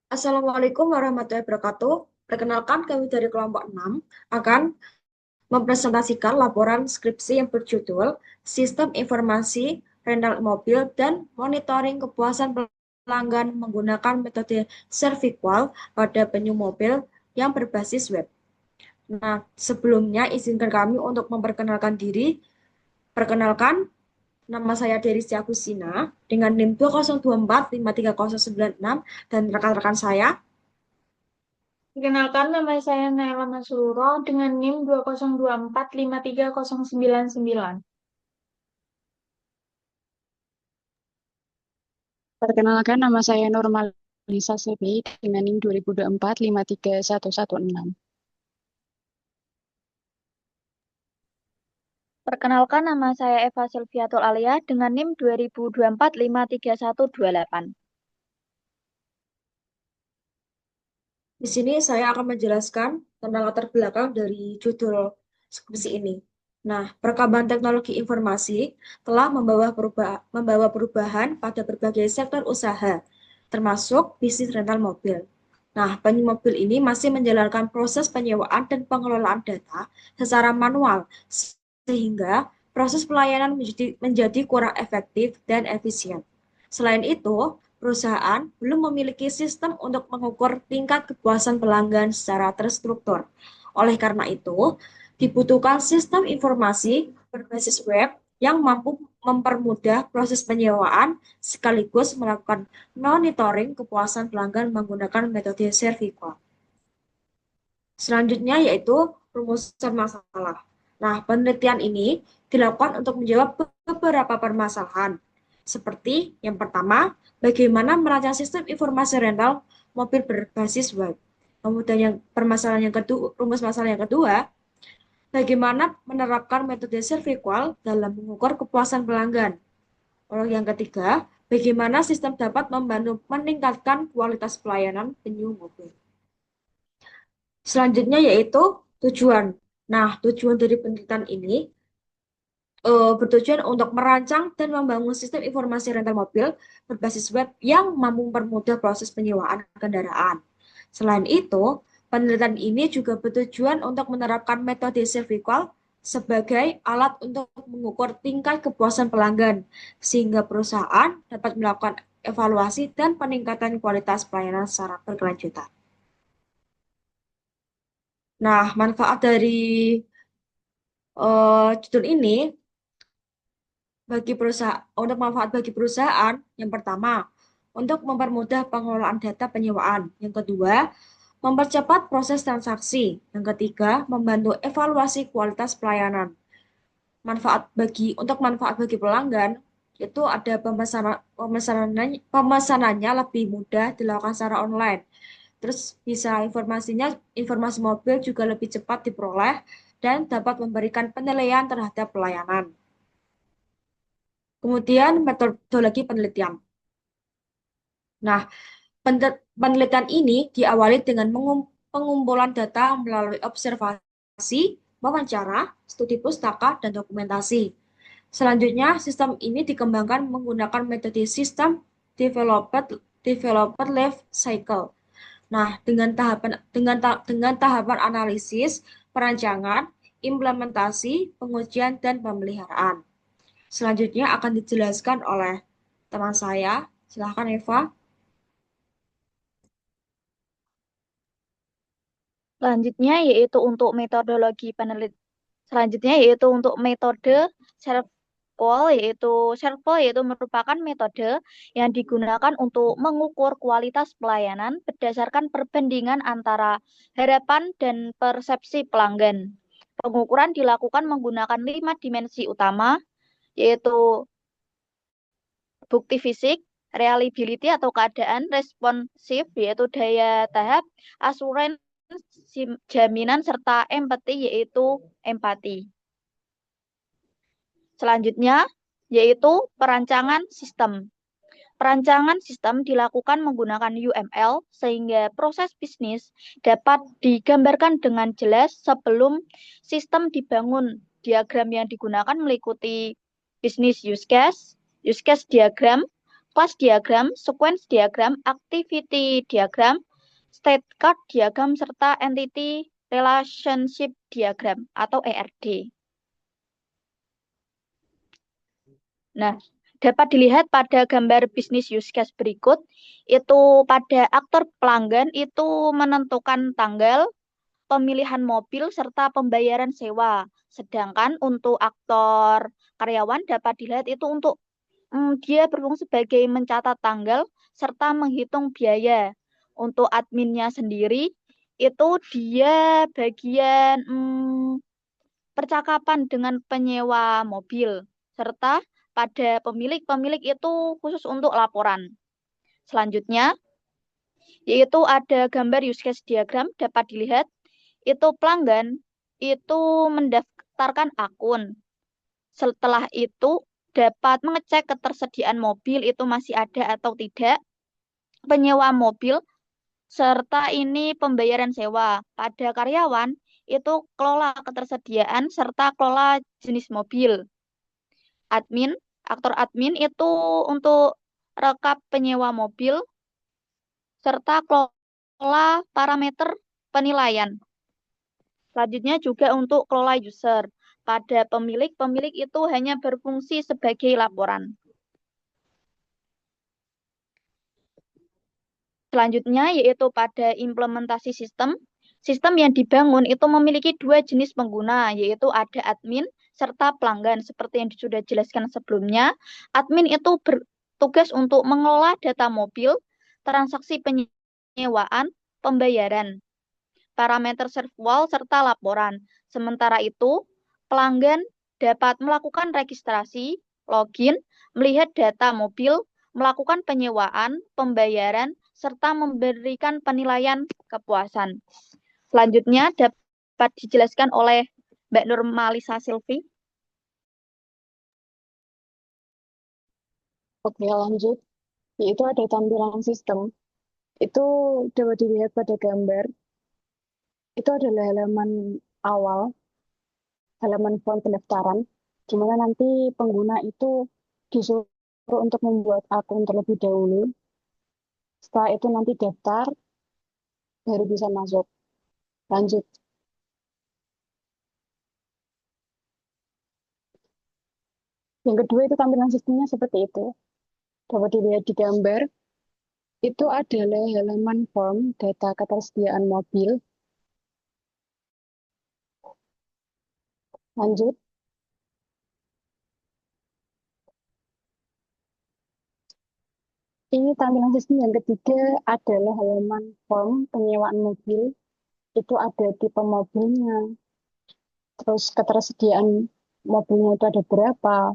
Assalamualaikum warahmatullahi wabarakatuh. Perkenalkan kami dari kelompok 6 akan mempresentasikan laporan skripsi yang berjudul Sistem Informasi Rental Mobil dan Monitoring Kepuasan Pelanggan menggunakan metode Serviqual pada penyu mobil yang berbasis web. Nah, sebelumnya izinkan kami untuk memperkenalkan diri. Perkenalkan, nama saya Dery Agustina dengan NIM 202453096 dan rekan-rekan saya. Perkenalkan, nama saya Naila Masruro dengan NIM 202453099. Perkenalkan, nama saya Nurmalisa Sebi dengan NIM 2024 53116. Perkenalkan, nama saya Eva Silviatul Alia dengan NIM 2024 53128. Di sini saya akan menjelaskan tentang latar belakang dari judul skripsi ini. Nah, perkembangan teknologi informasi telah membawa perubahan pada berbagai sektor usaha, termasuk bisnis rental mobil. Nah, penyewa mobil ini masih menjalankan proses penyewaan dan pengelolaan data secara manual, sehingga proses pelayanan menjadi kurang efektif dan efisien. Selain itu, perusahaan belum memiliki sistem untuk mengukur tingkat kepuasan pelanggan secara terstruktur. Oleh karena itu, dibutuhkan sistem informasi berbasis web yang mampu mempermudah proses penyewaan sekaligus melakukan monitoring kepuasan pelanggan menggunakan metode Servicom. Selanjutnya yaitu rumusan masalah. Nah, penelitian ini dilakukan untuk menjawab beberapa permasalahan. Seperti yang pertama, bagaimana merancang sistem informasi rental mobil berbasis web. Kemudian rumus masalah yang kedua, bagaimana menerapkan metode Serviqual dalam mengukur kepuasan pelanggan. Lalu yang ketiga, bagaimana sistem dapat membantu meningkatkan kualitas pelayanan penyewa mobil. Selanjutnya yaitu tujuan. Nah, tujuan dari penelitian ini bertujuan untuk merancang dan membangun sistem informasi rental mobil berbasis web yang mampu mempermudah proses penyewaan kendaraan. Selain itu, penelitian ini juga bertujuan untuk menerapkan metode Serviqual sebagai alat untuk mengukur tingkat kepuasan pelanggan, sehingga perusahaan dapat melakukan evaluasi dan peningkatan kualitas pelayanan secara berkelanjutan. Nah, manfaat dari judul ini bagi perusahaan, yang pertama, untuk mempermudah pengelolaan data penyewaan. Yang kedua, mempercepat proses transaksi. Yang ketiga, membantu evaluasi kualitas pelayanan. Manfaat bagi pelanggan itu ada pemesanannya lebih mudah dilakukan secara online. Terus informasi mobil juga lebih cepat diperoleh dan dapat memberikan penilaian terhadap pelayanan. Kemudian metodologi penelitian. Nah, penelitian ini diawali dengan pengumpulan data melalui observasi, wawancara, studi pustaka, dan dokumentasi. Selanjutnya, sistem ini dikembangkan menggunakan metode sistem developer life cycle. Nah, dengan tahapan analisis, perancangan, implementasi, pengujian, dan pemeliharaan. Selanjutnya akan dijelaskan oleh teman saya. Silahkan Eva. Selanjutnya yaitu untuk metodologi penelit. Selanjutnya yaitu untuk metode Servo yaitu merupakan metode yang digunakan untuk mengukur kualitas pelayanan berdasarkan perbandingan antara harapan dan persepsi pelanggan. Pengukuran dilakukan menggunakan 5 dimensi utama, yaitu bukti fisik, reliability atau keadaan, responsif yaitu daya tahap, assurance jaminan, serta empathy yaitu empati. Selanjutnya yaitu perancangan sistem. Perancangan sistem dilakukan menggunakan UML sehingga proses bisnis dapat digambarkan dengan jelas sebelum sistem dibangun. Diagram yang digunakan meliputi business use case diagram, class diagram, sequence diagram, activity diagram, state card diagram, serta entity relationship diagram atau ERD. Nah, dapat dilihat pada gambar bisnis use case berikut, itu pada aktor pelanggan itu menentukan tanggal, pemilihan mobil, serta pembayaran sewa. Sedangkan untuk aktor karyawan dapat dilihat itu untuk dia berfungsi sebagai mencatat tanggal serta menghitung biaya. Untuk adminnya sendiri, itu dia bagian percakapan dengan penyewa mobil, serta pada pemilik itu khusus untuk laporan. Selanjutnya, yaitu ada gambar use case diagram dapat dilihat, itu pelanggan itu mendaftarkan akun. Setelah itu dapat mengecek ketersediaan mobil itu masih ada atau tidak, penyewa mobil, serta ini pembayaran sewa. Pada karyawan, itu kelola ketersediaan serta kelola jenis mobil. Admin, aktor admin itu untuk rekap penyewa mobil, serta kelola parameter penilaian. Selanjutnya juga untuk kelola user. Pada pemilik itu hanya berfungsi sebagai laporan. Selanjutnya yaitu pada implementasi sistem. Sistem yang dibangun itu memiliki dua jenis pengguna, yaitu ada admin serta pelanggan. Seperti yang sudah dijelaskan sebelumnya, admin itu bertugas untuk mengelola data mobil, transaksi penyewaan, pembayaran, parameter serve wall, serta laporan. Sementara itu, pelanggan dapat melakukan registrasi, login, melihat data mobil, melakukan penyewaan, pembayaran, serta memberikan penilaian kepuasan. Selanjutnya dapat dijelaskan oleh Mbak Nurmalisa Silvi. Oke, lanjut. Yaitu ada tampilan sistem. Itu dapat dilihat pada gambar. Itu adalah halaman awal, halaman form pendaftaran, di mana nanti pengguna itu disuruh untuk membuat akun terlebih dahulu. Setelah itu nanti daftar, baru bisa masuk. Lanjut. Yang kedua itu tampilan sistemnya seperti itu. Dapat dilihat di gambar, itu adalah halaman form data ketersediaan mobil. Lanjut. Ini tampilan sistem yang ketiga adalah halaman form penyewaan mobil. Itu ada tipe mobilnya, terus ketersediaan mobilnya itu ada berapa,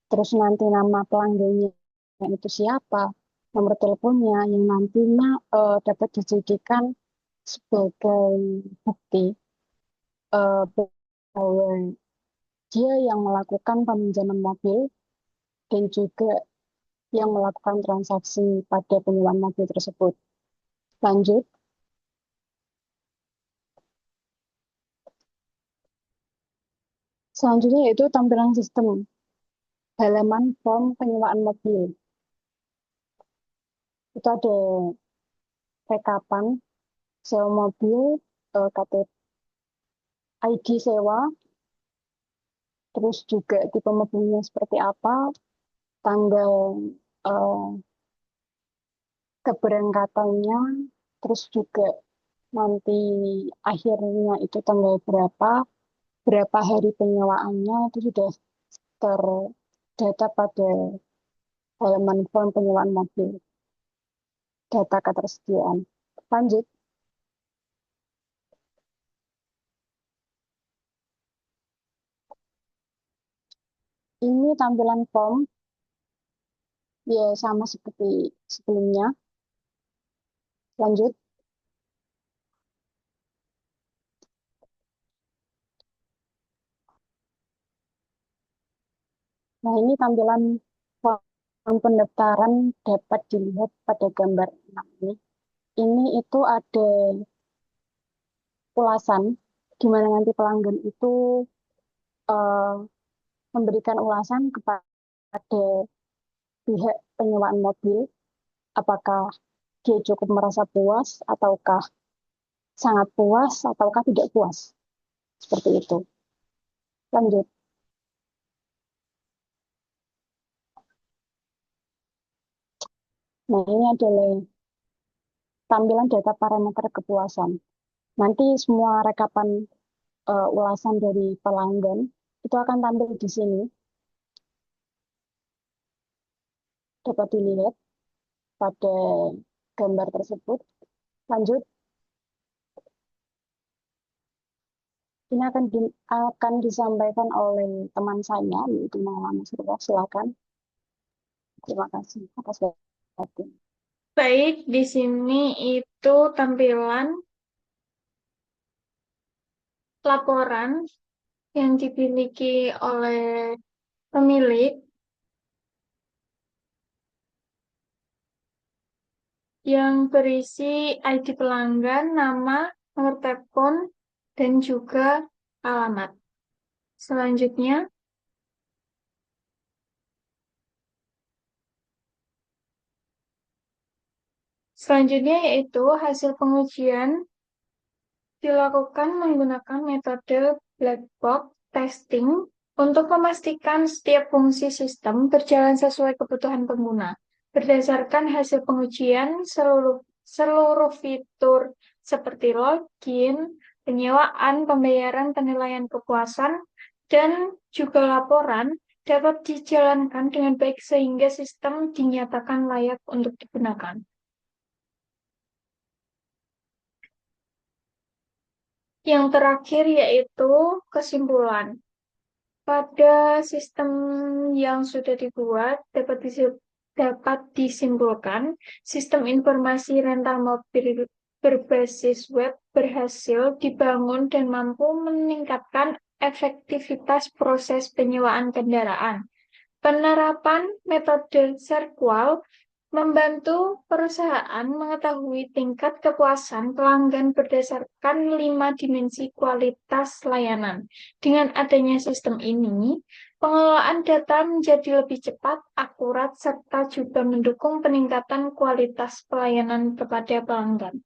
terus nanti nama pelanggannya itu siapa, nomor teleponnya yang nantinya dapat dijadikan sebagai bukti bahwa dia yang melakukan peminjaman mobil dan juga yang melakukan transaksi pada penyewaan mobil tersebut. Lanjut. Selanjutnya yaitu tampilan sistem halaman form penyewaan mobil. Itu ada rekapan sewa mobil, KTP, ID sewa, terus juga tipe mobilnya seperti apa, tanggal eh, keberangkatannya, terus juga nanti akhirnya itu tanggal berapa, berapa hari penyewaannya, itu sudah terdata pada halaman form penyewaan mobil, data ketersediaan. Lanjut. Ini tampilan form, ya sama seperti sebelumnya. Lanjut. Nah, ini tampilan form pendaftaran dapat dilihat pada gambar 6 ini. Ini itu ada ulasan, di mana nanti pelanggan itu memberikan ulasan kepada pihak penyewaan mobil, apakah dia cukup merasa puas, ataukah sangat puas, ataukah tidak puas. Seperti itu. Lanjut. Nah, ini adalah tampilan data parameter kepuasan. Nanti semua rekapan ulasan dari pelanggan itu akan tampil di sini. Dapat dilihat pada gambar tersebut. Lanjut. Ini akan disampaikan oleh teman saya, yaitu Maulana Surya. Silakan. Terima kasih atas perhatian. Baik, di sini itu tampilan laporan yang dimiliki oleh pemilik yang berisi ID pelanggan, nama, nomor telepon, dan juga alamat. Selanjutnya, yaitu hasil pengujian dilakukan menggunakan metode black box testing untuk memastikan setiap fungsi sistem berjalan sesuai kebutuhan pengguna. Berdasarkan hasil pengujian, seluruh fitur seperti login, penyewaan, pembayaran, penilaian kepuasan, dan juga laporan dapat dijalankan dengan baik sehingga sistem dinyatakan layak untuk digunakan. Yang terakhir yaitu kesimpulan. Pada sistem yang sudah dibuat dapat disimpulkan sistem informasi rental mobil berbasis web berhasil dibangun dan mampu meningkatkan efektivitas proses penyewaan kendaraan. Penerapan metode serkwal membantu perusahaan mengetahui tingkat kepuasan pelanggan berdasarkan 5 dimensi kualitas layanan. Dengan adanya sistem ini, pengelolaan data menjadi lebih cepat, akurat, serta juga mendukung peningkatan kualitas pelayanan kepada pelanggan.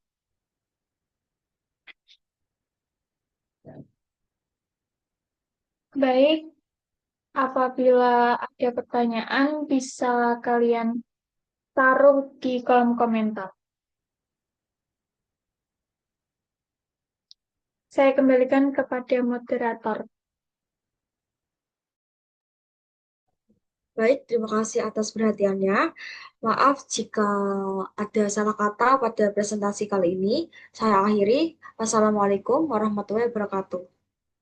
Baik, apabila ada pertanyaan, bisa kalian taruh di kolom komentar. Saya kembalikan kepada moderator. Baik, terima kasih atas perhatiannya. Maaf jika ada salah kata pada presentasi kali ini. Saya akhiri. Wassalamualaikum warahmatullahi wabarakatuh.